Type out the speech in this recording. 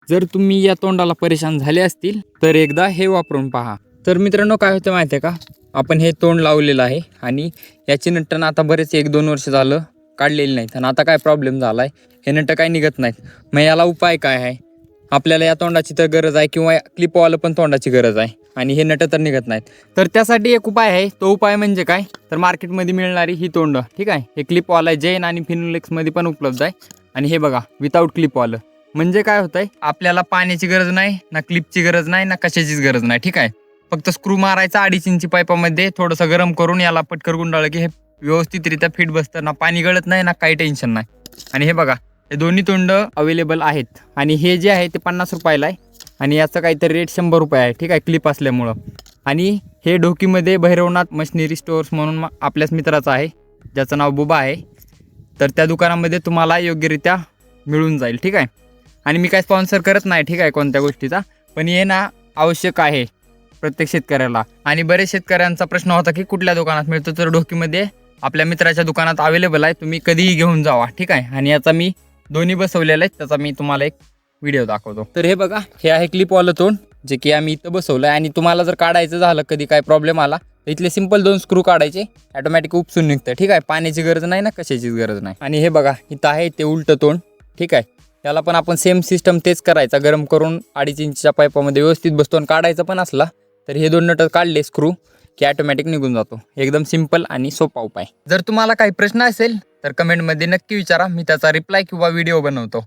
जर तुम्ही या तोंडाला परेशान झाले असतील तर एकदा हे वापरून पहा। तर मित्रांनो काय होतं माहिती आहे का, आपण हे तोंड लावलेलं आहे आणि याची नटन आता बरेच 1-2 वर्ष झालं काढलेली नाहीत आणि आता काय प्रॉब्लेम झाला आहे, हे नट काय निघत नाहीत। मग याला उपाय काय आहे? आपल्याला या तोंडाची तर गरज आहे किंवा क्लिपवालं पण तोंडाची गरज आहे आणि हे नट तर निघत नाहीत। तर त्यासाठी एक उपाय आहे। तो उपाय म्हणजे काय, तर मार्केटमध्ये मिळणारी ही तोंड, ठीक आहे, हे क्लिपवाला जैन आणि फिनोलेक्समध्ये पण उपलब्ध आहे। आणि हे बघा विदाऊट क्लिपवालं, म्हणजे काय होतंय, आपल्याला पाण्याची गरज नाही, ना क्लिपची गरज नाही, ना कशाचीच गरज नाही, ठीक आहे। फक्त स्क्रू मारायचा 2.5 इंची पाईपामध्ये थोडंसं गरम करून याला पटकर गुंडाळलं की हे व्यवस्थितरित्या फिट बसतं, ना पाणी गळत नाही ना काही टेन्शन नाही। आणि हे बघा हे दोन्ही तोंड अवेलेबल आहेत आणि हे जे आहे ते 50 रुपयाला आहे आणि याचं काहीतरी रेट 100 रुपये आहे, ठीक आहे, क्लिप असल्यामुळं। आणि हे ढोकीमध्ये भैरवनाथ मशिनरी स्टोअर्स म्हणून आपल्याच मित्राचं आहे, ज्याचं नाव बुबा आहे। तर त्या दुकानामध्ये तुम्हाला योग्यरित्या मिळून जाईल, ठीक आहे। आणि मी काय स्पॉन्सर करत नाही, ठीक आहे, कोणत्या गोष्टीचा, पण हे ना आवश्यक आहे प्रत्येक शेतकऱ्याला। आणि बरेच शेतकऱ्यांचा प्रश्न होता की कुठल्या दुकानात मिळतो, तर ढोकीमध्ये आपल्या मित्राच्या दुकानात अवेलेबल आहे, तुम्ही कधीही घेऊन जावा, ठीक आहे। आणि याचा मी दोन्ही बसवलेलं आहे, त्याचा मी तुम्हाला एक व्हिडिओ दाखवतो। तर हे बघा हे आहे क्लिपवालं तोंड, जे की आम्ही इथं बसवलं आहे। आणि तुम्हाला जर काढायचं झालं कधी काय प्रॉब्लेम आला तर इथले सिंपल 2 स्क्रू काढायचे, ऑटोमॅटिक उपसून निघतं, ठीक आहे, पाण्याची गरज नाही ना कशाचीच गरज नाही। आणि हे बघा इथं आहे ते उलटं तोंड, ठीक आहे, याला पण आपण सेम सिस्टम तेच करायचा, गरम करून 2.5 इंचच्या पाईपामध्ये व्यवस्थित बसतो आणि काढायचं पण असला तर हे 2 नट काढले स्क्रू की ऑटोमॅटिक निघून जातो। एकदम सिंपल आणि सोपा उपाय। जर तुम्हाला काही प्रश्न असेल तर कमेंटमध्ये नक्की विचारा, मी त्याचा रिप्लाय किंवा व्हिडिओ बनवतो।